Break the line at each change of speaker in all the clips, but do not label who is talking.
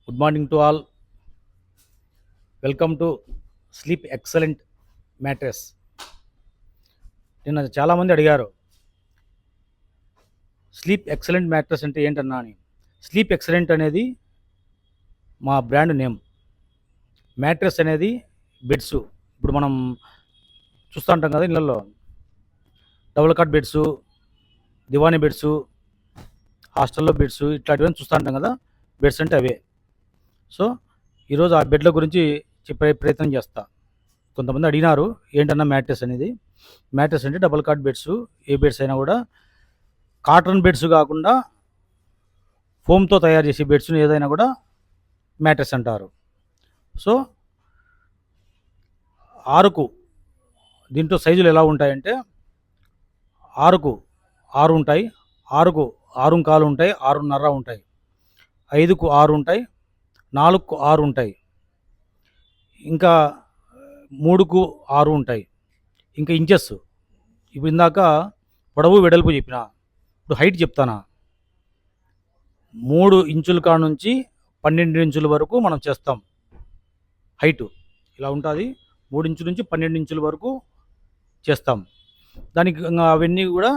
Good morning to all. Welcome to sleep excellent mattress. నిన్న చాలామంది అడిగారు స్లీప్ ఎక్సలెంట్ మ్యాట్రెస్ అంటే ఏంటన్నా అని. స్లీప్ ఎక్సలెంట్ అనేది మా బ్రాండ్ నేమ్. మ్యాట్రెస్ అనేది బెడ్స్. ఇప్పుడు మనం చూస్తూ ఉంటాం కదా ఇళ్ళల్లో డబుల్ కాట్ బెడ్స్, దివానీ బెడ్స్, హాస్టల్లో బెడ్స్ ఇట్లాంటివన్నీ చూస్తూ ఉంటాం కదా. బెడ్స్ అంటే అవే. సో ఈరోజు ఆ బెడ్ల గురించి చెప్పే ప్రయత్నం చేస్తా. కొంతమంది అడిగినారు ఏంటన్నా మ్యాట్రెస్ అనేది. మ్యాట్రెస్ అంటే డబుల్ కాట్ బెడ్స్, ఏ బెడ్స్ అయినా కూడా కాటన్ బెడ్స్ కాకుండా ఫోమ్తో తయారు చేసే బెడ్స్ని ఏదైనా కూడా మ్యాట్రెస్ అంటారు. సో ఆరుకు దీంట్లో సైజులు ఎలా ఉంటాయంటే 6కు 6 ఉంటాయి, 6కు 6.25 ఉంటాయి, 6.5 ఉంటాయి, 5కు 6 ఉంటాయి, 4కు 6 ఉంటాయి, ఇంకా 3కు 6 ఉంటాయి. ఇంకా ఇంచెస్ ఇప్పుడు ఇందాక పొడవు వెడల్పు చెప్పిన, ఇప్పుడు హైట్ చెప్తానా. 3 ఇంచుల కాడ నుంచి 12 ఇంచుల వరకు మనం చేస్తాం. హైటు ఇలా ఉంటుంది. 3 ఇంచుల నుంచి 12 ఇంచుల వరకు చేస్తాం. దానికి అవన్నీ కూడా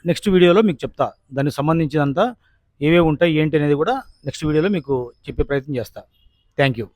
నెక్స్ట్ వీడియోలో మీకు చెప్తా. దానికి సంబంధించినంత ఏవేవి ఉంటాయి ఏంటి అనేది కూడా నెక్స్ట్ వీడియోలో మీకు చెప్పే ప్రయత్నం చేస్తా. Thank you.